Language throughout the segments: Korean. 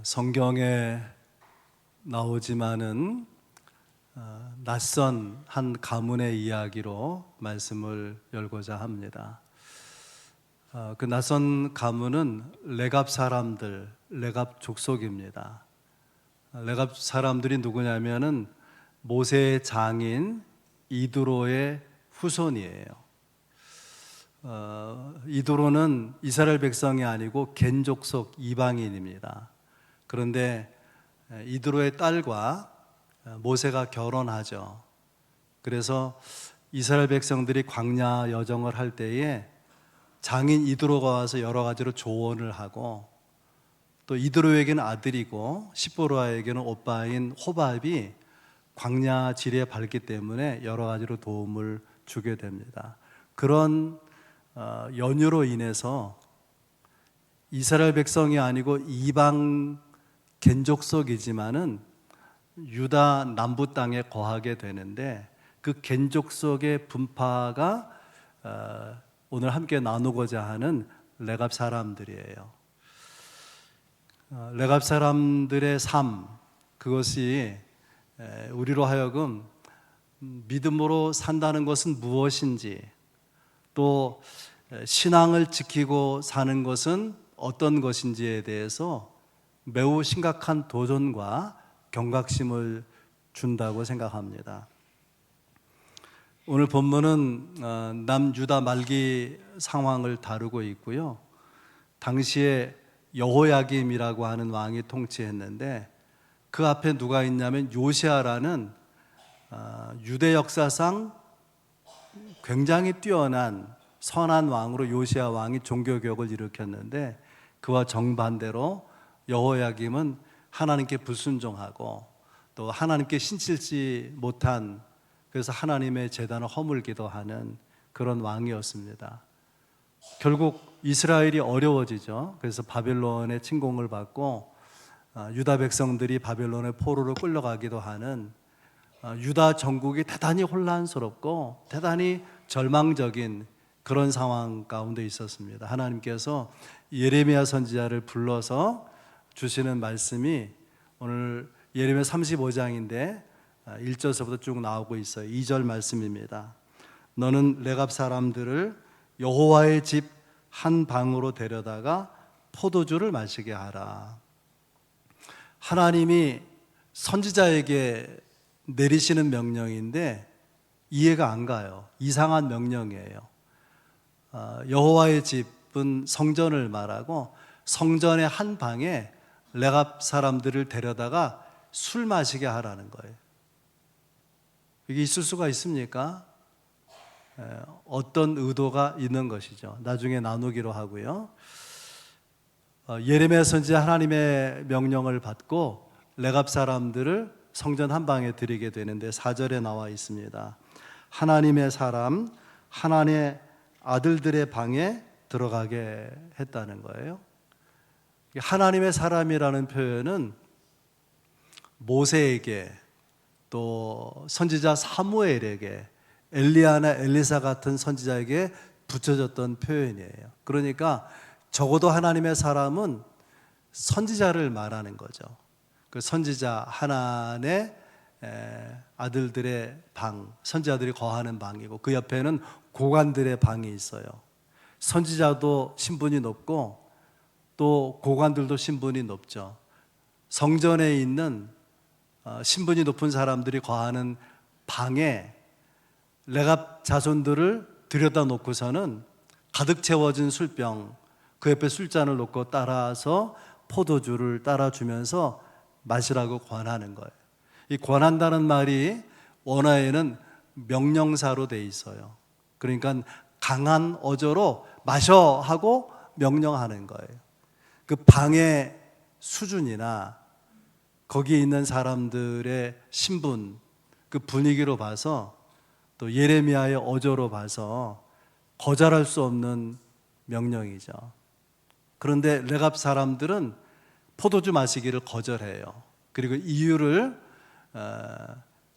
성경에 나오지만은 낯선 한 가문의 이야기로 말씀을 열고자 합니다. 그 낯선 가문은 레갑 사람들, 레갑 족속입니다. 레갑 사람들이 누구냐면은 모세의 장인 이드로의 후손이에요. 이드로는 이스라엘 백성이 아니고 겐 족속 이방인입니다. 그런데 이드로의 딸과 모세가 결혼하죠. 그래서 이스라엘 백성들이 광야 여정을 할 때에 장인 이드로가 와서 여러 가지로 조언을 하고, 또 이드로에게는 아들이고 시보라에게는 오빠인 호밥이 광야 지리에 밟기 때문에 여러 가지로 도움을 주게 됩니다. 그런 연유로 인해서 이스라엘 백성이 아니고 이방 겐족속이지만은 유다 남부 땅에 거하게 되는데, 그 겐족속의 분파가 오늘 함께 나누고자 하는 레갑 사람들이에요. 레갑 사람들의 삶, 그것이 우리로 하여금 믿음으로 산다는 것은 무엇인지, 또 신앙을 지키고 사는 것은 어떤 것인지에 대해서 매우 심각한 도전과 경각심을 준다고 생각합니다. 오늘 본문은 남유다 말기 상황을 다루고 있고요. 당시에 여호야김이라고 하는 왕이 통치했는데, 그 앞에 누가 있냐면 요시아라는 유대 역사상 굉장히 뛰어난 선한 왕으로 요시아 왕이 종교개혁을 일으켰는데, 그와 정반대로 여호야김은 하나님께 불순종하고 또 하나님께 신실지 못한, 그래서 하나님의 제단을 허물기도 하는 그런 왕이었습니다. 결국 이스라엘이 어려워지죠. 그래서 바벨론의 침공을 받고 유다 백성들이 바벨론의 포로로 끌려가기도 하는, 유다 전국이 대단히 혼란스럽고 대단히 절망적인 그런 상황 가운데 있었습니다. 하나님께서 예레미야 선지자를 불러서 주시는 말씀이 오늘 예레미야 35장인데 1절서부터 쭉 나오고 있어요. 2절 말씀입니다. 너는 레갑 사람들을 여호와의 집 한 방으로 데려다가 포도주를 마시게 하라. 하나님이 선지자에게 내리시는 명령인데 이해가 안 가요. 이상한 명령이에요. 여호와의 집은 성전을 말하고, 성전의 한 방에 레갑 사람들을 데려다가 술 마시게 하라는 거예요. 이게 있을 수가 있습니까? 어떤 의도가 있는 것이죠. 나중에 나누기로 하고요. 예레미야 선지자 하나님의 명령을 받고 레갑 사람들을 성전 한 방에 들이게 되는데 4절에 나와 있습니다. 하나님의 사람, 하나님의 아들들의 방에 들어가게 했다는 거예요. 하나님의 사람이라는 표현은 모세에게, 또 선지자 사무엘에게, 엘리야나 엘리사 같은 선지자에게 붙여졌던 표현이에요. 그러니까 적어도 하나님의 사람은 선지자를 말하는 거죠. 그 선지자 하나의 아들들의 방, 선지자들이 거하는 방이고, 그 옆에는 고관들의 방이 있어요. 선지자도 신분이 높고 또 고관들도 신분이 높죠. 성전에 있는 신분이 높은 사람들이 거하는 방에 레갑 자손들을 들여다 놓고서는 가득 채워진 술병, 그 옆에 술잔을 놓고 따라서 포도주를 따라주면서 마시라고 권하는 거예요. 이 권한다는 말이 원어에는 명령사로 돼 있어요. 그러니까 강한 어조로 마셔 하고 명령하는 거예요. 그 방의 수준이나 거기에 있는 사람들의 신분, 그 분위기로 봐서, 또 예레미야의 어조로 봐서 거절할 수 없는 명령이죠. 그런데 레갑 사람들은 포도주 마시기를 거절해요. 그리고 이유를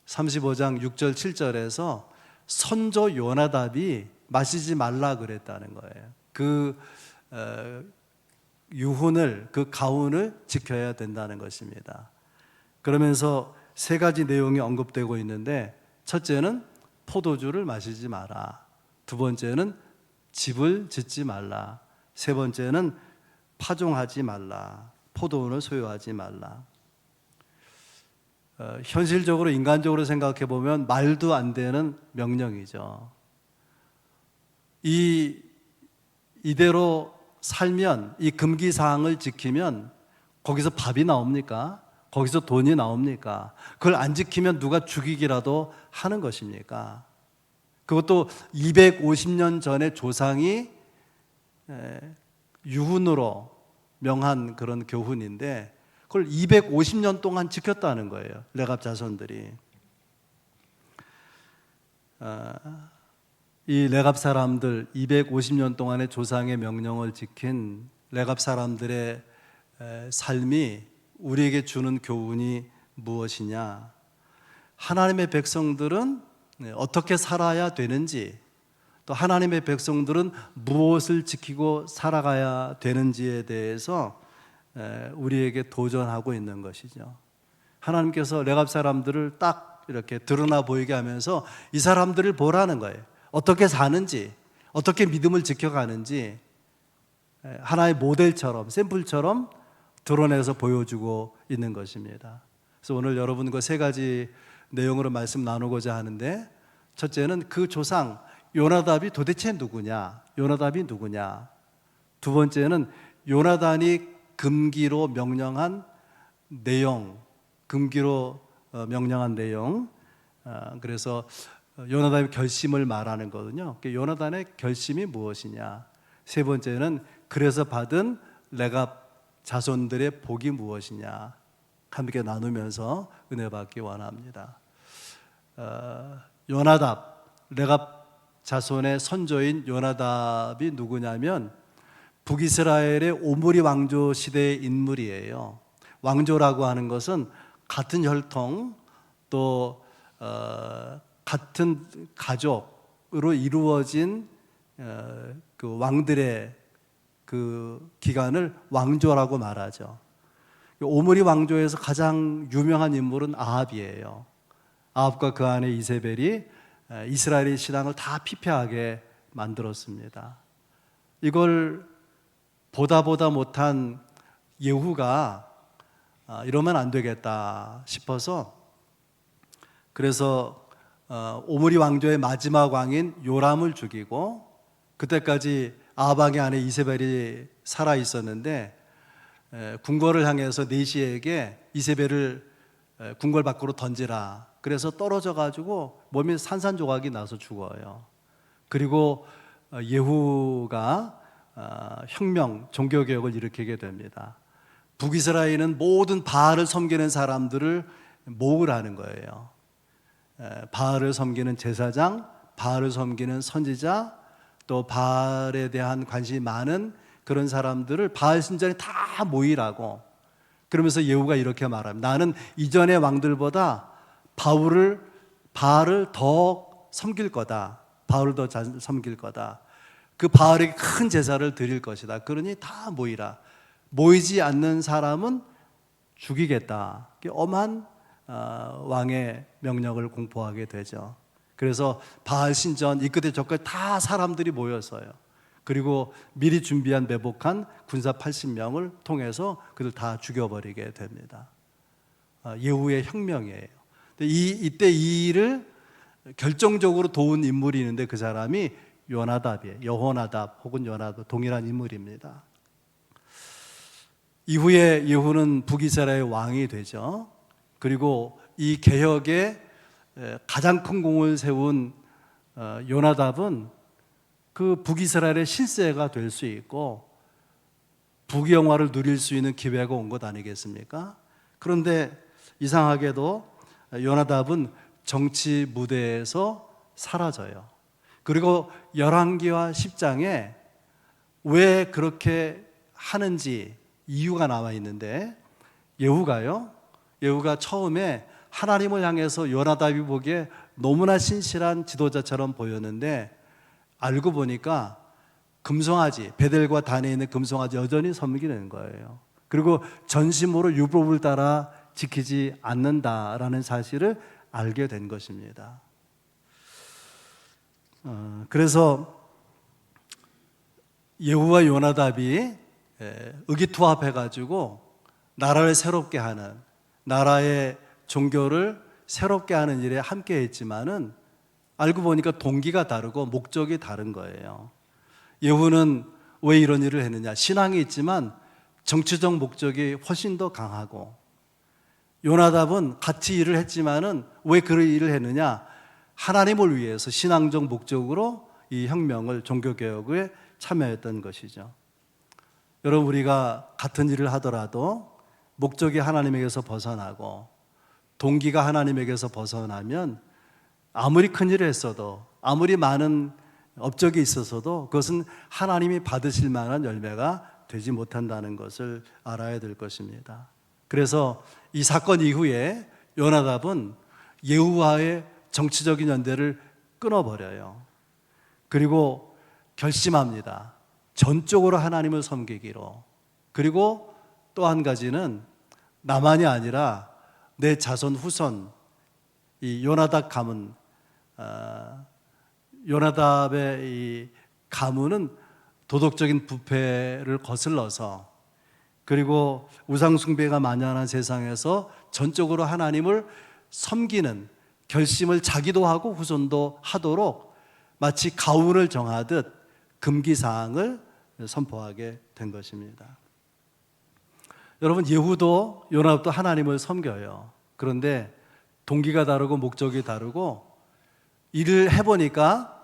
35장 6절 7절에서 선조 요나답이 마시지 말라 그랬다는 거예요. 그 유훈을, 그 가훈을 지켜야 된다는 것입니다. 그러면서 세 가지 내용이 언급되고 있는데, 첫째는 포도주를 마시지 마라, 두 번째는 집을 짓지 말라, 세 번째는 파종하지 말라, 포도원을 소유하지 말라. 현실적으로 인간적으로 생각해 보면 말도 안 되는 명령이죠. 이대로 살면, 이 금기 사항을 지키면 거기서 밥이 나옵니까? 거기서 돈이 나옵니까? 그걸 안 지키면 누가 죽이기라도 하는 것입니까? 그것도 250년 전에 조상이 유훈으로 명한 그런 교훈인데, 그걸 250년 동안 지켰다는 거예요, 레갑 자손들이. 이 레갑 사람들, 250년 동안의 조상의 명령을 지킨 레갑 사람들의 삶이 우리에게 주는 교훈이 무엇이냐? 하나님의 백성들은 어떻게 살아야 되는지, 또 하나님의 백성들은 무엇을 지키고 살아가야 되는지에 대해서 우리에게 도전하고 있는 것이죠. 하나님께서 레갑 사람들을 딱 이렇게 드러나 보이게 하면서 이 사람들을 보라는 거예요. 어떻게 사는지, 어떻게 믿음을 지켜가는지 하나의 모델처럼, 샘플처럼 드러내서 보여주고 있는 것입니다. 그래서 오늘 여러분과 세 가지 내용으로 말씀 나누고자 하는데, 첫째는 그 조상 요나답이 도대체 누구냐? 요나답이 누구냐? 두 번째는 요나단이 금기로 명령한 내용, 금기로 명령한 내용. 그래서 요나단의 결심을 말하는 거거든요. 요나단의 결심이 무엇이냐? 세 번째는 그래서 받은 레갑 자손들의 복이 무엇이냐? 함께 나누면서 은혜 받기 원합니다. 요나답, 레갑 자손의 선조인 요나답이 누구냐면 북이스라엘의 오므리 왕조 시대의 인물이에요. 왕조라고 하는 것은 같은 혈통, 또 같은 가족으로 이루어진 그 왕들의 그 기간을 왕조라고 말하죠. 오므리 왕조에서 가장 유명한 인물은 아합이에요. 아합과 그 안에 이세벨이 이스라엘의 신앙을 다 피폐하게 만들었습니다. 이걸 보다 못한 예후가 이러면 안 되겠다 싶어서, 그래서 오므리 왕조의 마지막 왕인 요람을 죽이고, 그때까지 아합 왕의 아내 이세벨이 살아 있었는데 궁궐을 향해서 내시에게 이세벨을 궁궐 밖으로 던지라, 그래서 떨어져 가지고 몸이 산산조각이 나서 죽어요. 그리고 예후가 혁명, 종교개혁을 일으키게 됩니다. 북이스라엘은 모든 바알을 섬기는 사람들을 모으라는 거예요. 바알을 섬기는 제사장, 바알을 섬기는 선지자, 또 바알에 대한 관심이 많은 그런 사람들을 바알 신전에 다 모이라고. 그러면서 예후가 이렇게 말합니다. 나는 이전의 왕들보다 바알을 더 섬길 거다. 바알을 더 잘 섬길 거다. 그 바알에게 큰 제사를 드릴 것이다. 그러니 다 모이라. 모이지 않는 사람은 죽이겠다. 엄한 왕의 명령을 공포하게 되죠. 그래서 바알 신전 이 끝에 저 끝에 다 사람들이 모였어요. 그리고 미리 준비한 매복한 군사 80명을 통해서 그들 다 죽여버리게 됩니다. 예후의 혁명이에요. 이때 이 일을 결정적으로 도운 인물이 있는데 그 사람이 요나답이에요. 여호나답 혹은 요나답, 동일한 인물입니다. 이후에 예후는 북이스라엘의 왕이 되죠. 그리고 이 개혁에 가장 큰 공을 세운 요나답은 그 북이스라엘의 실세가 될 수 있고 북영화를 누릴 수 있는 기회가 온 것 아니겠습니까? 그런데 이상하게도 요나답은 정치 무대에서 사라져요. 그리고 열왕기와 10장에 왜 그렇게 하는지 이유가 나와 있는데, 예후가 처음에 하나님을 향해서 요나답이 보기에 너무나 신실한 지도자처럼 보였는데 알고 보니까 금송아지, 베델과 단에 있는 금송아지 여전히 섬기는 거예요. 그리고 전심으로 율법을 따라 지키지 않는다라는 사실을 알게 된 것입니다. 그래서 예후와 요나답이 의기투합해가지고 나라를 새롭게 하는, 나라의 종교를 새롭게 하는 일에 함께 했지만은 알고 보니까 동기가 다르고 목적이 다른 거예요. 예후는 왜 이런 일을 했느냐? 신앙이 있지만 정치적 목적이 훨씬 더 강하고, 요나답은 같이 일을 했지만은 왜 그런 일을 했느냐? 하나님을 위해서 신앙적 목적으로 이 혁명을, 종교개혁에 참여했던 것이죠. 여러분, 우리가 같은 일을 하더라도 목적이 하나님에게서 벗어나고 동기가 하나님에게서 벗어나면 아무리 큰 일을 했어도, 아무리 많은 업적이 있어서도 그것은 하나님이 받으실 만한 열매가 되지 못한다는 것을 알아야 될 것입니다. 그래서 이 사건 이후에 요나답은 예후와의 정치적인 연대를 끊어버려요. 그리고 결심합니다. 전적으로 하나님을 섬기기로. 그리고 또 한 가지는 나만이 아니라 내 자손 후손, 이 요나답 가문, 요나답의 이 가문은 도덕적인 부패를 거슬러서, 그리고 우상숭배가 만연한 세상에서 전적으로 하나님을 섬기는 결심을 자기도 하고 후손도 하도록 마치 가훈을 정하듯 금기사항을 선포하게 된 것입니다. 여러분, 예후도 요나답도 하나님을 섬겨요. 그런데 동기가 다르고 목적이 다르고 일을 해보니까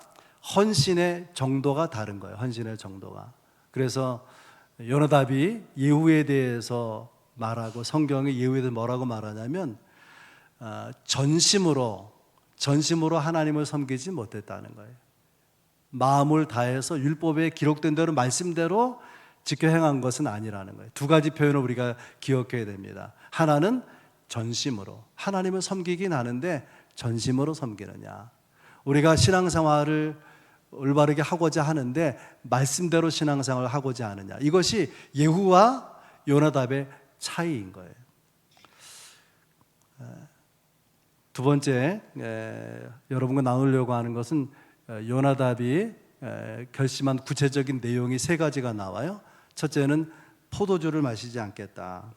헌신의 정도가 다른 거예요. 헌신의 정도가. 그래서 요나답이 예후에 대해서 말하고, 성경이 예후에 대해서 뭐라고 말하냐면 전심으로 하나님을 섬기지 못했다는 거예요. 마음을 다해서 율법에 기록된 대로, 말씀대로 지켜 행한 것은 아니라는 거예요. 두 가지 표현을 우리가 기억해야 됩니다. 하나는 전심으로, 하나님을 섬기긴 하는데 전심으로 섬기느냐. 우리가 신앙생활을 올바르게 하고자 하는데 말씀대로 신앙생활을 하고자 하느냐. 이것이 예후와 요나답의 차이인 거예요. 두 번째, 여러분과 나누려고 하는 것은 요나답이 결심한 구체적인 내용이 세 가지가 나와요. 첫째는 포도주를 마시지 않겠다.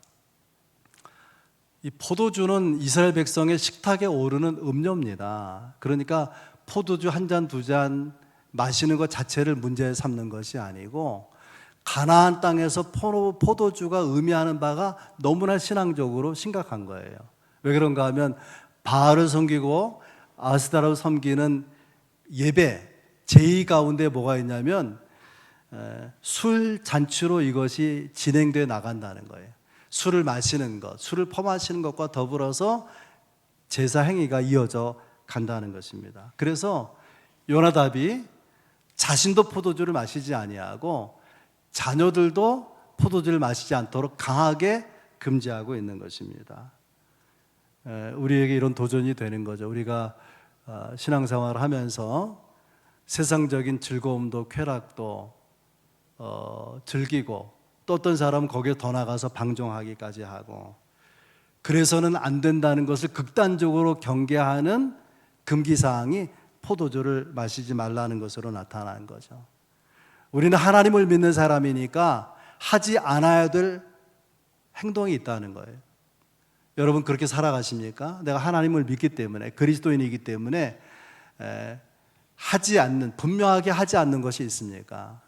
이 포도주는 이스라엘 백성의 식탁에 오르는 음료입니다. 그러니까 포도주 한 잔, 두 잔 마시는 것 자체를 문제 삼는 것이 아니고, 가나안 땅에서 포도주가 의미하는 바가 너무나 신앙적으로 심각한 거예요. 왜 그런가 하면 바알을 섬기고 아스타라를 섬기는 예배, 제의 가운데 뭐가 있냐면 술 잔치로 이것이 진행되어 나간다는 거예요. 술을 마시는 것, 술을 퍼마시는 것과 더불어서 제사 행위가 이어져 간다는 것입니다. 그래서 요나답이 자신도 포도주를 마시지 아니하고 자녀들도 포도주를 마시지 않도록 강하게 금지하고 있는 것입니다. 우리에게 이런 도전이 되는 거죠. 우리가 신앙생활을 하면서 세상적인 즐거움도 쾌락도 즐기고, 또 어떤 사람은 거기에 더 나가서 방종하기까지 하고, 그래서는 안 된다는 것을 극단적으로 경계하는 금기사항이 포도주를 마시지 말라는 것으로 나타나는 거죠. 우리는 하나님을 믿는 사람이니까 하지 않아야 될 행동이 있다는 거예요. 여러분 그렇게 살아가십니까? 내가 하나님을 믿기 때문에, 그리스도인이기 때문에 분명하게 하지 않는 것이 있습니까?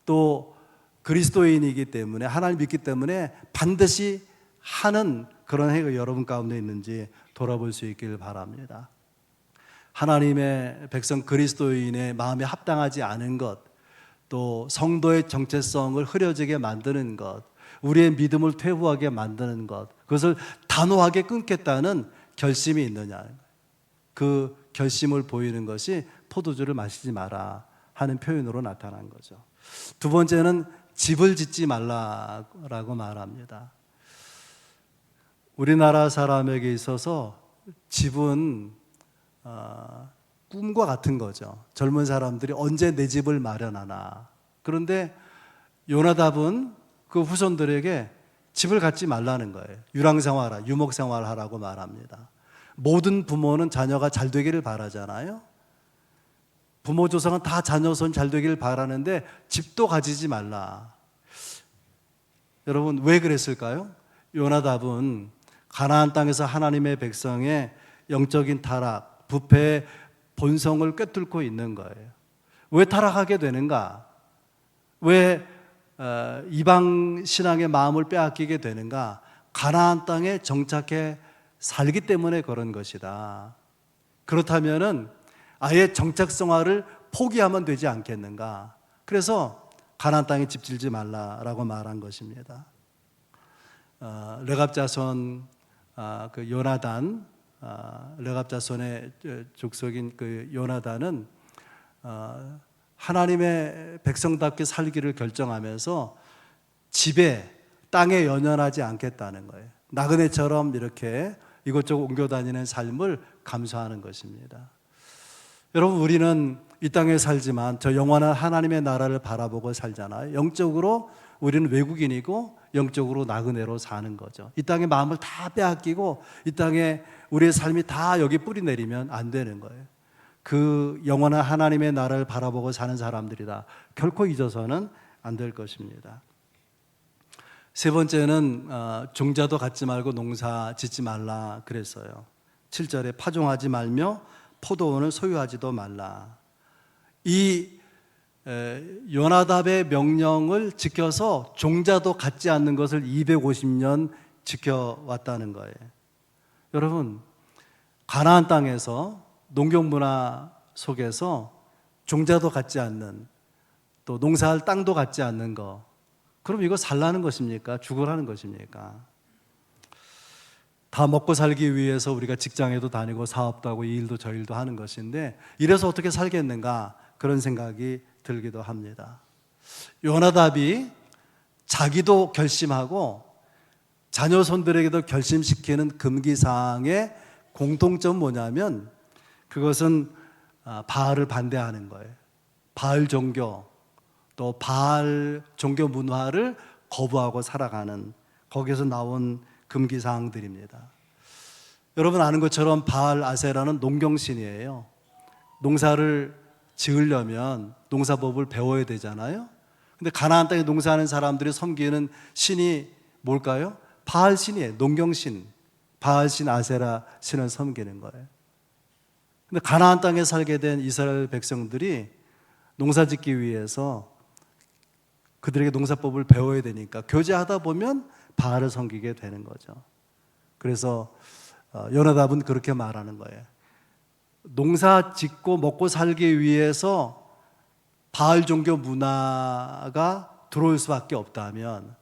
또 그리스도인이기 때문에, 하나님 믿기 때문에 반드시 하는 그런 행위가 여러분 가운데 있는지 돌아볼 수 있기를 바랍니다. 하나님의 백성 그리스도인의 마음에 합당하지 않은 것, 또 성도의 정체성을 흐려지게 만드는 것, 우리의 믿음을 퇴보하게 만드는 것, 그것을 단호하게 끊겠다는 결심이 있느냐, 그 결심을 보이는 것이 포도주를 마시지 마라 하는 표현으로 나타난 거죠. 두 번째는 집을 짓지 말라라고 말합니다. 우리나라 사람에게 있어서 집은 꿈과 같은 거죠. 젊은 사람들이 언제 내 집을 마련하나, 그런데 요나답은 그 후손들에게 집을 갖지 말라는 거예요. 유랑생활, 유목생활하라고 말합니다. 모든 부모는 자녀가 잘 되기를 바라잖아요. 부모 조상은 다 자녀손 잘 되기를 바라는데 집도 가지지 말라. 여러분 왜 그랬을까요? 요나답은 가나안 땅에서 하나님의 백성의 영적인 타락, 부패의 본성을 꿰뚫고 있는 거예요. 왜 타락하게 되는가? 왜 이방 신앙의 마음을 빼앗기게 되는가? 가나안 땅에 정착해 살기 때문에 그런 것이다. 그렇다면은 아예 정착 생활을 포기하면 되지 않겠는가? 그래서 가나안 땅에 집 짓지 말라라고 말한 것입니다. 레갑 자손 그 요나단, 레갑 자손의 족속인 그 요나단은 하나님의 백성답게 살기를 결정하면서 집에 땅에 연연하지 않겠다는 거예요. 나그네처럼 이렇게 이곳저곳 옮겨 다니는 삶을 감수하는 것입니다. 여러분 우리는 이 땅에 살지만 저 영원한 하나님의 나라를 바라보고 살잖아요. 영적으로 우리는 외국인이고 영적으로 나그네로 사는 거죠. 이 땅의 마음을 다 빼앗기고 이 땅에 우리의 삶이 다 여기 뿌리 내리면 안 되는 거예요. 그 영원한 하나님의 나라를 바라보고 사는 사람들이다. 결코 잊어서는 안 될 것입니다. 세 번째는 종자도 갖지 말고 농사 짓지 말라 그랬어요. 7절에 파종하지 말며 포도원을 소유하지도 말라. 이 요나답의 명령을 지켜서 종자도 갖지 않는 것을 250년 지켜왔다는 거예요. 여러분 가나안 땅에서 농경 문화 속에서 종자도 갖지 않는, 또 농사할 땅도 갖지 않는 거, 그럼 이거 살라는 것입니까? 죽으라는 것입니까? 다 먹고 살기 위해서 우리가 직장에도 다니고 사업도 하고 이 일도 저 일도 하는 것인데 이래서 어떻게 살겠는가 그런 생각이 들기도 합니다. 요나답이 자기도 결심하고 자녀손들에게도 결심시키는 금기사항의 공통점은 뭐냐면 그것은 바알을 반대하는 거예요. 바알 종교, 또 바알 종교 문화를 거부하고 살아가는, 거기에서 나온 금기사항들입니다. 여러분 아는 것처럼 바알 아세라는 농경신이에요. 농사를 지으려면 농사법을 배워야 되잖아요. 근데 가나안 땅에 농사하는 사람들이 섬기는 신이 뭘까요? 바알 신이에요. 농경신, 바알 신, 아세라 신을 섬기는 거예요. 근데 가나안 땅에 살게 된 이스라엘 백성들이 농사 짓기 위해서 그들에게 농사법을 배워야 되니까 교제하다 보면 바알을 섬기게 되는 거죠. 그래서 요나답은 그렇게 말하는 거예요. 농사 짓고 먹고 살기 위해서 바알 종교 문화가 들어올 수밖에 없다면,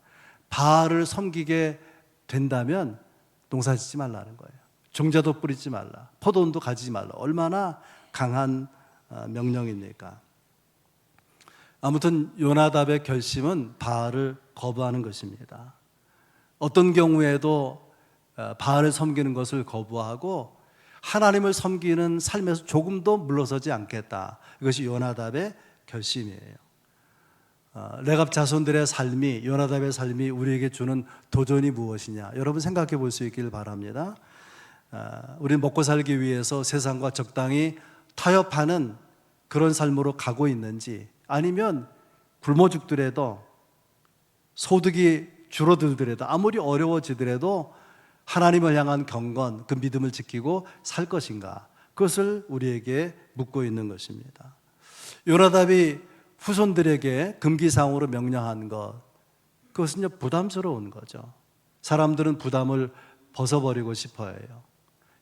바알을 섬기게 된다면 농사 짓지 말라는 거예요. 종자도 뿌리지 말라, 포도원도 가지지 말라. 얼마나 강한 명령입니까? 아무튼 요나답의 결심은 바알을 거부하는 것입니다. 어떤 경우에도 바알을 섬기는 것을 거부하고 하나님을 섬기는 삶에서 조금도 물러서지 않겠다. 이것이 요나답의 결심이에요. 레갑 자손들의 삶이, 요나답의 삶이 우리에게 주는 도전이 무엇이냐, 여러분 생각해 볼 수 있기를 바랍니다. 우리는 먹고 살기 위해서 세상과 적당히 타협하는 그런 삶으로 가고 있는지, 아니면 굶어 죽더라도, 소득이 줄어들더라도, 아무리 어려워지더라도 하나님을 향한 경건, 그 믿음을 지키고 살 것인가, 그것을 우리에게 묻고 있는 것입니다. 요나답이 후손들에게 금기사항으로 명령한 것, 그것은 부담스러운 거죠. 사람들은 부담을 벗어버리고 싶어 해요.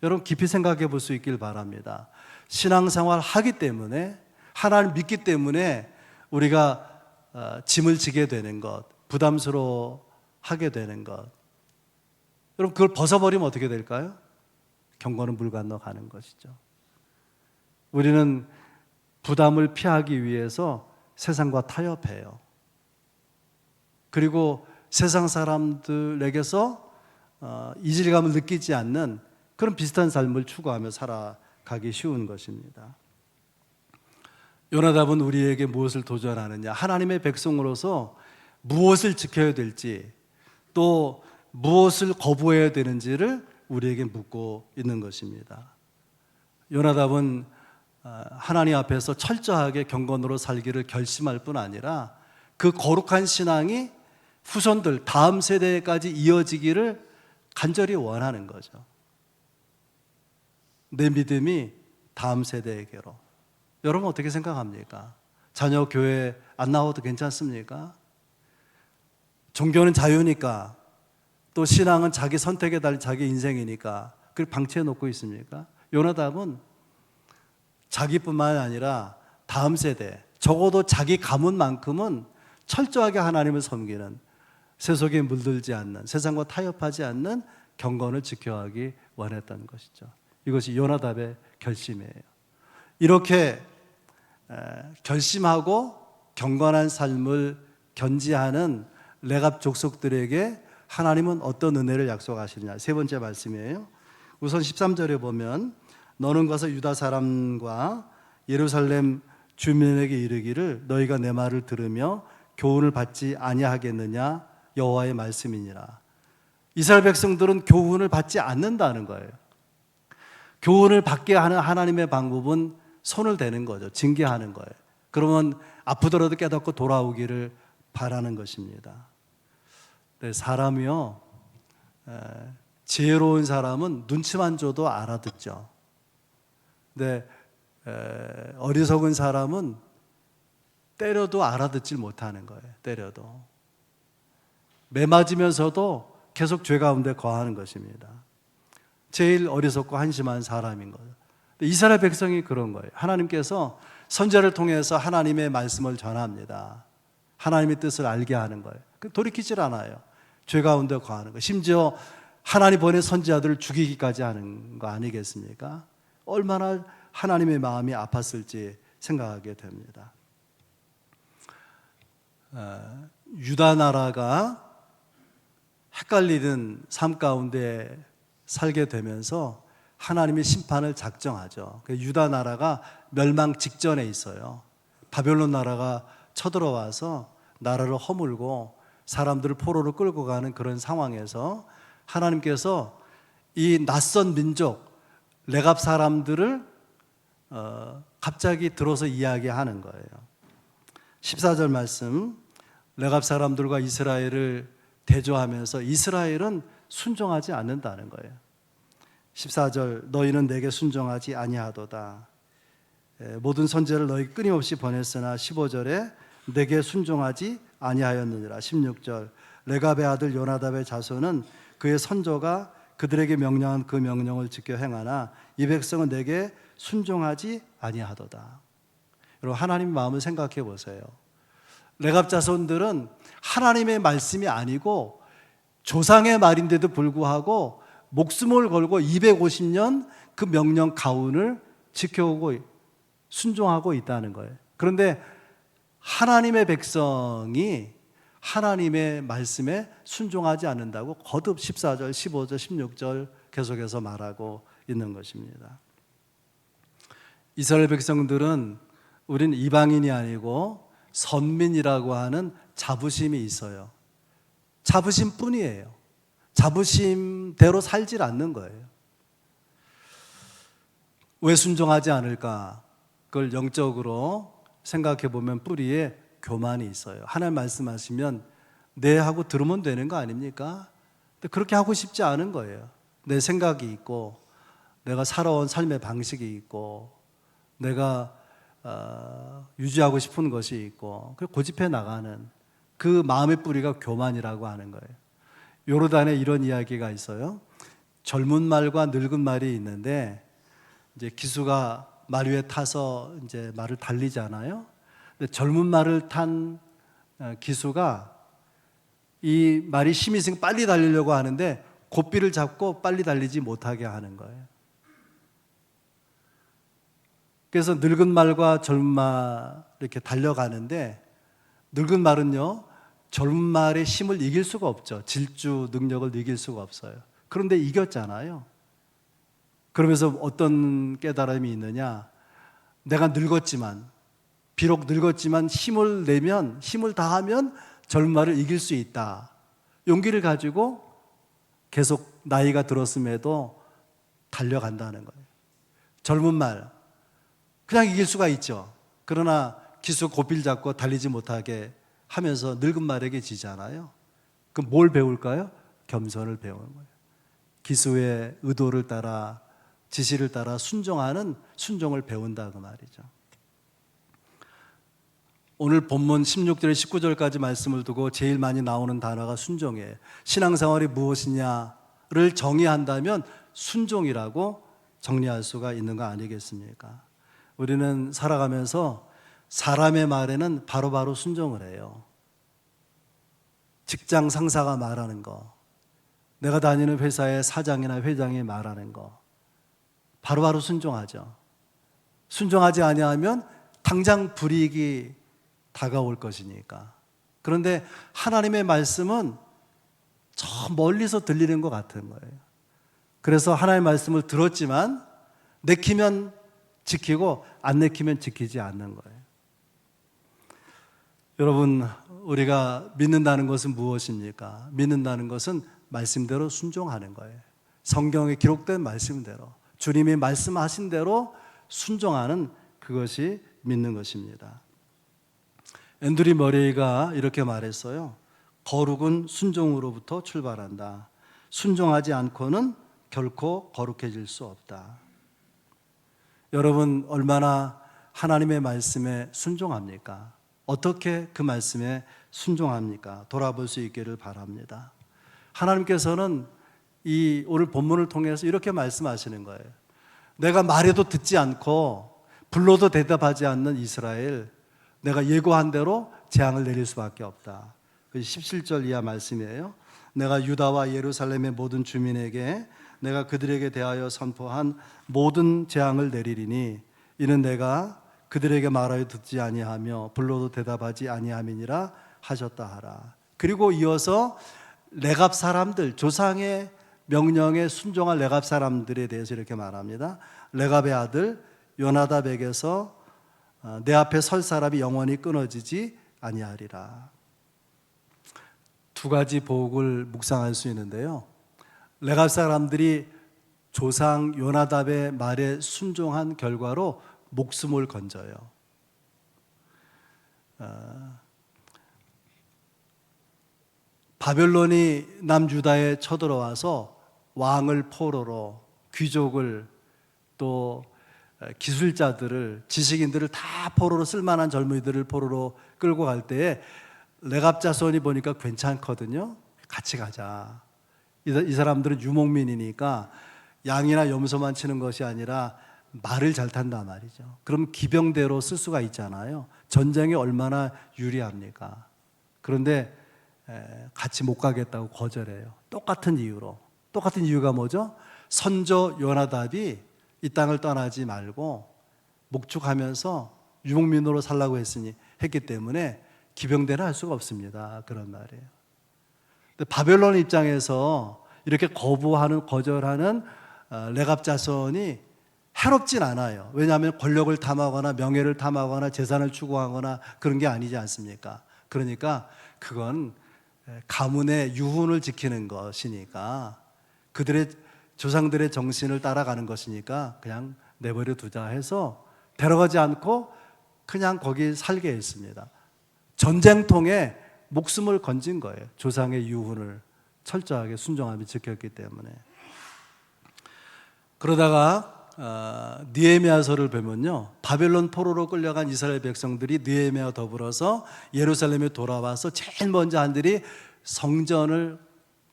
여러분 깊이 생각해 볼 수 있길 바랍니다. 신앙생활 하기 때문에, 하나님 믿기 때문에 우리가 짐을 지게 되는 것, 부담스러워하게 되는 것, 여러분 그걸 벗어버리면 어떻게 될까요? 경건은 물 건너 가는 것이죠. 우리는 부담을 피하기 위해서 세상과 타협해요. 그리고 세상 사람들에게서 이질감을 느끼지 않는 그런 비슷한 삶을 추구하며 살아가기 쉬운 것입니다. 요나답은 우리에게 무엇을 도전하느냐? 하나님의 백성으로서 무엇을 지켜야 될지, 또 무엇을 거부해야 되는지를 우리에게 묻고 있는 것입니다. 요나답은 하나님 앞에서 철저하게 경건으로 살기를 결심할 뿐 아니라 그 거룩한 신앙이 후손들, 다음 세대까지 이어지기를 간절히 원하는 거죠. 내 믿음이 다음 세대에게로. 여러분 어떻게 생각합니까? 자녀 교회 안 나와도 괜찮습니까? 종교는 자유니까, 또 신앙은 자기 선택에 달린 자기 인생이니까 그걸 방치해 놓고 있습니까? 요나답은 자기뿐만 아니라 다음 세대, 적어도 자기 가문만큼은 철저하게 하나님을 섬기는, 세속에 물들지 않는, 세상과 타협하지 않는 경건을 지켜가기 원했던 것이죠. 이것이 요나답의 결심이에요. 이렇게 결심하고 경건한 삶을 견지하는 레갑 족속들에게 하나님은 어떤 은혜를 약속하시느냐. 세 번째 말씀이에요. 우선 13절에 보면 너는 가서 유다 사람과 예루살렘 주민에게 이르기를 너희가 내 말을 들으며 교훈을 받지 아니하겠느냐 여호와의 말씀이니라. 이스라엘 백성들은 교훈을 받지 않는다는 거예요. 교훈을 받게 하는 하나님의 방법은 손을 대는 거죠. 징계하는 거예요. 그러면 아프더라도 깨닫고 돌아오기를 바라는 것입니다. 사람이요, 지혜로운 사람은 눈치만 줘도 알아듣죠. 근데 어리석은 사람은 때려도 알아듣질 못하는 거예요. 때려도 매맞으면서도 계속 죄 가운데 거하는 것입니다. 제일 어리석고 한심한 사람인 거예요. 이스라엘 백성이 그런 거예요. 하나님께서 선지자를 통해서 하나님의 말씀을 전합니다. 하나님의 뜻을 알게 하는 거예요. 돌이키질 않아요. 죄 가운데 거하는 거예요. 심지어 하나님 보낸 선지자들을 죽이기까지 하는 거 아니겠습니까? 얼마나 하나님의 마음이 아팠을지 생각하게 됩니다. 유다 나라가 헷갈리는 삶 가운데 살게 되면서 하나님의 심판을 작정하죠. 유다 나라가 멸망 직전에 있어요. 바벨론 나라가 쳐들어와서 나라를 허물고 사람들을 포로로 끌고 가는 그런 상황에서 하나님께서 이 낯선 민족 레갑 사람들을 갑자기 들어서 이야기하는 거예요. 14절 말씀, 레갑 사람들과 이스라엘을 대조하면서 이스라엘은 순종하지 않는다는 거예요. 14절, 너희는 내게 순종하지 아니하도다. 모든 선지자를 너희 끊임없이 보냈으나 15절에 내게 순종하지 아니하였느니라. 16절, 레갑의 아들 요나답의 자손은 그의 선조가 그들에게 명령한 그 명령을 지켜 행하나 이 백성은 내게 순종하지 아니하도다. 여러분 하나님의 마음을 생각해 보세요. 레갑 자손들은 하나님의 말씀이 아니고 조상의 말인데도 불구하고 목숨을 걸고 250년 그 명령 가운을 지켜오고 순종하고 있다는 거예요. 그런데 하나님의 백성이 하나님의 말씀에 순종하지 않는다고 거듭 14절, 15절, 16절 계속해서 말하고 있는 것입니다. 이스라엘 백성들은 우린 이방인이 아니고 선민이라고 하는 자부심이 있어요. 자부심뿐이에요. 자부심대로 살질 않는 거예요. 왜 순종하지 않을까? 그걸 영적으로 생각해 보면 뿌리에 교만이 있어요. 하나님 말씀하시면 네 하고 들으면 되는 거 아닙니까? 근데 그렇게 하고 싶지 않은 거예요. 내 생각이 있고 내가 살아온 삶의 방식이 있고 내가 유지하고 싶은 것이 있고 고집해 나가는 그 마음의 뿌리가 교만이라고 하는 거예요. 요르단에 이런 이야기가 있어요. 젊은 말과 늙은 말이 있는데 이제 기수가 말 위에 타서 이제 말을 달리잖아요. 근데 젊은 말을 탄 기수가 이 말이 힘이 있으니까 빨리 달리려고 하는데 고삐를 잡고 빨리 달리지 못하게 하는 거예요. 그래서 늙은 말과 젊은 말 이렇게 달려가는데 늙은 말은요 젊은 말의 힘을 이길 수가 없죠. 질주 능력을 이길 수가 없어요. 그런데 이겼잖아요. 그러면서 어떤 깨달음이 있느냐, 내가 늙었지만 비록 늙었지만 힘을 내면, 힘을 다하면 젊음을 이길 수 있다. 용기를 가지고 계속 나이가 들었음에도 달려간다는 거예요. 젊은 말 그냥 이길 수가 있죠. 그러나 기수 고삐를 잡고 달리지 못하게 하면서 늙은 말에게 지잖아요. 그럼 뭘 배울까요? 겸손을 배우는 거예요. 기수의 의도를 따라, 지시를 따라 순종하는 순종을 배운다 그 말이죠. 오늘 본문 16절 19절까지 말씀을 두고 제일 많이 나오는 단어가 순종이에요. 신앙생활이 무엇이냐를 정의한다면 순종이라고 정리할 수가 있는 거 아니겠습니까? 우리는 살아가면서 사람의 말에는 바로바로 순종을 해요. 직장 상사가 말하는 거, 내가 다니는 회사의 사장이나 회장이 말하는 거 바로바로 순종하죠. 순종하지 아니하면 당장 불이익이 다가올 것이니까. 그런데 하나님의 말씀은 저 멀리서 들리는 것 같은 거예요. 그래서 하나님의 말씀을 들었지만 내키면 지키고 안 내키면 지키지 않는 거예요. 여러분, 우리가 믿는다는 것은 무엇입니까? 믿는다는 것은 말씀대로 순종하는 거예요. 성경에 기록된 말씀대로, 주님이 말씀하신 대로 순종하는 그것이 믿는 것입니다. 앤드류 머레이가 이렇게 말했어요. 거룩은 순종으로부터 출발한다. 순종하지 않고는 결코 거룩해질 수 없다. 여러분, 얼마나 하나님의 말씀에 순종합니까? 어떻게 그 말씀에 순종합니까? 돌아볼 수 있기를 바랍니다. 하나님께서는 이 오늘 본문을 통해서 이렇게 말씀하시는 거예요. 내가 말해도 듣지 않고 불러도 대답하지 않는 이스라엘, 내가 예고한 대로 재앙을 내릴 수밖에 없다. 17절 이하 말씀이에요. 내가 유다와 예루살렘의 모든 주민에게 내가 그들에게 대하여 선포한 모든 재앙을 내리리니 이는 내가 그들에게 말하여 듣지 아니하며 불러도 대답하지 아니함이니라 하셨다 하라. 그리고 이어서 레갑 사람들, 조상의 명령에 순종할 레갑 사람들에 대해서 이렇게 말합니다. 레갑의 아들 요나답에게서 내 앞에 설 사람이 영원히 끊어지지 아니하리라. 두 가지 복을 묵상할 수 있는데요. 레갑 사람들이 조상 요나답의 말에 순종한 결과로 목숨을 건져요. 바벨론이 남유다에 쳐들어와서 왕을 포로로, 귀족을, 또 기술자들을, 지식인들을 다 포로로, 쓸만한 젊은이들을 포로로 끌고 갈 때에 레갑 자손이 보니까 괜찮거든요. 같이 가자. 이 사람들은 유목민이니까 양이나 염소만 치는 것이 아니라 말을 잘 탄단 말이죠. 그럼 기병대로 쓸 수가 있잖아요. 전쟁에 얼마나 유리합니까? 그런데 같이 못 가겠다고 거절해요. 똑같은 이유로. 똑같은 이유가 뭐죠? 선조 요나답이 이 땅을 떠나지 말고 목축하면서 유목민으로 살라고 했기 때문에 기병대는 할 수가 없습니다. 그런 말이에요. 근데 바벨론 입장에서 이렇게 거절하는 레갑 자손이 해롭진 않아요. 왜냐하면 권력을 탐하거나 명예를 탐하거나 재산을 추구하거나 그런 게 아니지 않습니까? 그러니까 그건 가문의 유훈을 지키는 것이니까, 그들의 조상들의 정신을 따라가는 것이니까 그냥 내버려 두자 해서 데려가지 않고 그냥 거기 살게 했습니다. 전쟁통에 목숨을 건진 거예요. 조상의 유훈을 철저하게 순종하며 지켰기 때문에. 그러다가 느헤미야서를 보면요, 바벨론 포로로 끌려간 이스라엘 백성들이 느헤미야와 더불어서 예루살렘에 돌아와서 제일 먼저 한 일이 성전을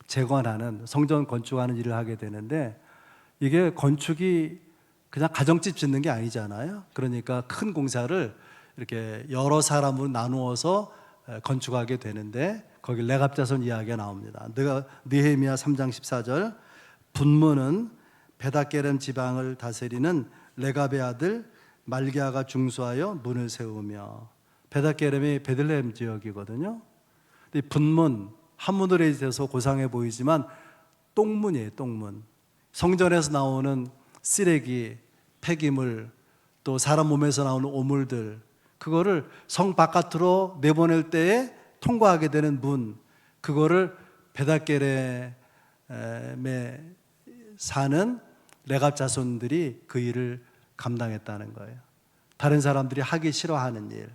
재건하는, 성전 건축하는 일을 하게 되는데, 이게 건축이 그냥 가정집 짓는 게 아니잖아요. 그러니까 큰 공사를 이렇게 여러 사람으로 나누어서 건축하게 되는데, 거기 레갑 자손 이야기가 나옵니다. 느헤미야 3장 14절, 분문은 베다게렘 지방을 다스리는 레갑의 아들 말기야가 중수하여 문을 세우며, 베다게렘이 베들레헴 지역이거든요. 근데 분문, 한문으로 있어서 고상해 보이지만 똥문이에요. 똥문. 성전에서 나오는 쓰레기, 폐기물, 또 사람 몸에서 나오는 오물들, 그거를 성 바깥으로 내보낼 때에 통과하게 되는 문, 그거를 베다겔에 사는 레갑 자손들이 그 일을 감당했다는 거예요. 다른 사람들이 하기 싫어하는 일,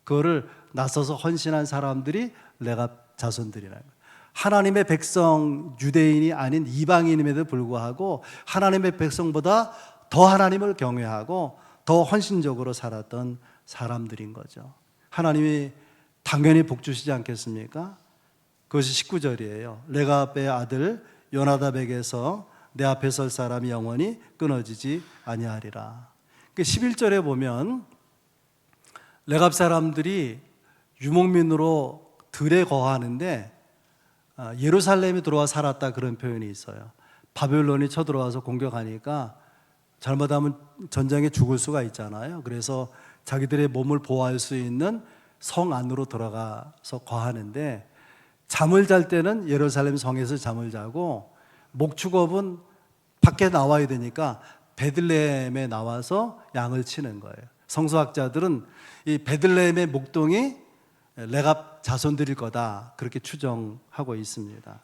그거를 나서서 헌신한 사람들이 레갑 자손들이라는 거예요. 하나님의 백성, 유대인이 아닌 이방인임에도 불구하고 하나님의 백성보다 더 하나님을 경외하고 더 헌신적으로 살았던 사람들인 거죠. 하나님이 당연히 복 주시지 않겠습니까? 그것이 19절이에요. 레갑의 아들 요나답에게서 내 앞에 설 사람이 영원히 끊어지지 아니하리라. 11절에 보면 레갑 사람들이 유목민으로 들에 거하는데 예루살렘에 들어와 살았다, 그런 표현이 있어요. 바벨론이 쳐들어와서 공격하니까 잘못하면 전쟁에 죽을 수가 있잖아요. 그래서 자기들의 몸을 보호할 수 있는 성 안으로 들어가서 거하는데, 잠을 잘 때는 예루살렘 성에서 잠을 자고 목축업은 밖에 나와야 되니까 베들레헴에 나와서 양을 치는 거예요. 성서학자들은 이 베들레헴의 목동이 레갑 자손들일 거다, 그렇게 추정하고 있습니다.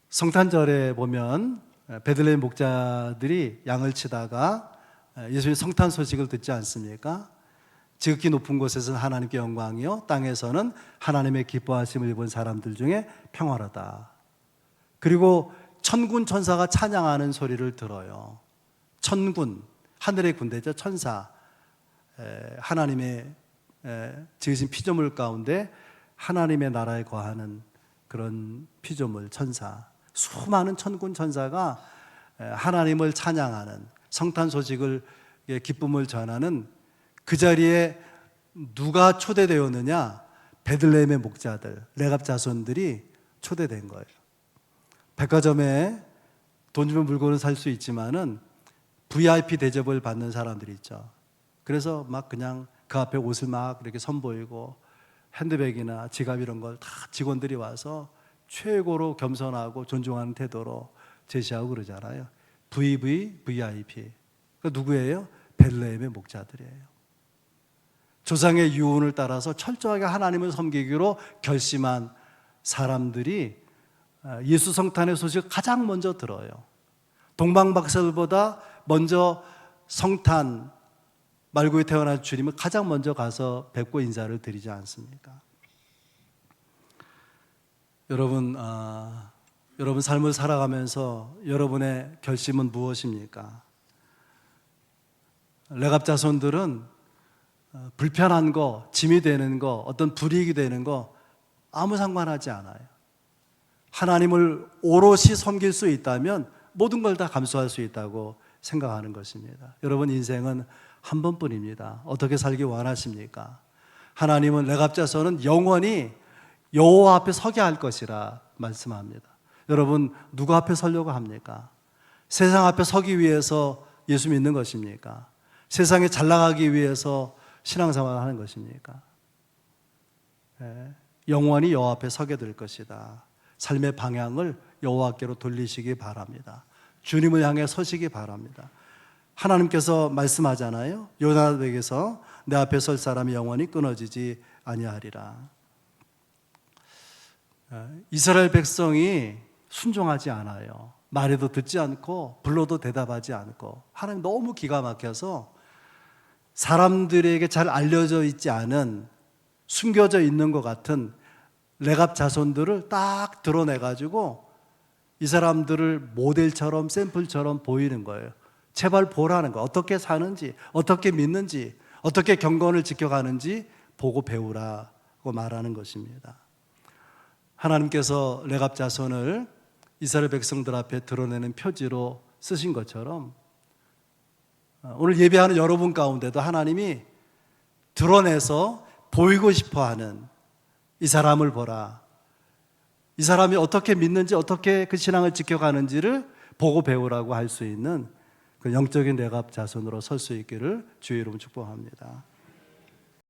성탄절에 보면 베들레헴 목자들이 양을 치다가 예수님 성탄 소식을 듣지 않습니까? 지극히 높은 곳에서는 하나님께 영광이요, 땅에서는 하나님의 기뻐하심을 입은 사람들 중에 평화로다. 그리고 천군 천사가 찬양하는 소리를 들어요. 천군, 하늘의 군대죠. 천사, 하나님의 지으신 피조물 가운데 하나님의 나라에 거하는 그런 피조물, 천사, 수많은 천군 천사가 하나님을 찬양하는, 성탄 소식을, 기쁨을 전하는 그 자리에 누가 초대되었느냐? 베들레헴의 목자들, 레갑 자손들이 초대된 거예요. 백화점에 돈 주면 물건을 살 수 있지만은 VIP 대접을 받는 사람들이 있죠. 그래서 막 그냥 그 앞에 옷을 막 이렇게 선보이고 핸드백이나 지갑 이런 걸 다 직원들이 와서 최고로 겸손하고 존중하는 태도로 제시하고 그러잖아요. VIP. 그 누구예요? 베들레헴의 목자들이에요. 조상의 유언을 따라서 철저하게 하나님을 섬기기로 결심한 사람들이 예수 성탄의 소식을 가장 먼저 들어요. 동방박사들보다 먼저 성탄, 말구에 태어난 주님을 가장 먼저 가서 뵙고 인사를 드리지 않습니까? 여러분 삶을 살아가면서 여러분의 결심은 무엇입니까? 레갑 자손들은 불편한 거, 짐이 되는 거, 어떤 불이익이 되는 거 아무 상관하지 않아요. 하나님을 오롯이 섬길 수 있다면 모든 걸 다 감수할 수 있다고 생각하는 것입니다. 여러분 인생은 한 번뿐입니다. 어떻게 살기 원하십니까? 하나님은 레갑 자손은 영원히 여호와 앞에 서게 할 것이라 말씀합니다. 여러분 누구 앞에 서려고 합니까? 세상 앞에 서기 위해서 예수 믿는 것입니까? 세상에 잘 나가기 위해서 신앙생활을 하는 것입니까? 영원히 여호와 앞에 서게 될 것이다. 삶의 방향을 여호와께로 돌리시기 바랍니다. 주님을 향해 서시기 바랍니다. 하나님께서 말씀하잖아요. 요나답에게서 내 앞에 설 사람이 영원히 끊어지지 아니하리라. 이스라엘 백성이 순종하지 않아요. 말해도 듣지 않고 불러도 대답하지 않고, 하나님 너무 기가 막혀서 사람들에게 잘 알려져 있지 않은, 숨겨져 있는 것 같은 레갑 자손들을 딱 드러내가지고 이 사람들을 모델처럼, 샘플처럼 보이는 거예요. 제발 보라는 거예요. 어떻게 사는지, 어떻게 믿는지, 어떻게 경건을 지켜가는지 보고 배우라고 말하는 것입니다. 하나님께서 레갑 자손을 이스라엘 백성들 앞에 드러내는 표지로 쓰신 것처럼 오늘 예배하는 여러분 가운데도 하나님이 드러내서 보이고 싶어하는, 이 사람을 보라, 이 사람이 어떻게 믿는지, 어떻게 그 신앙을 지켜가는지를 보고 배우라고 할 수 있는 그 영적인 레갑 자손으로 설 수 있기를 주의 이름으로 축복합니다.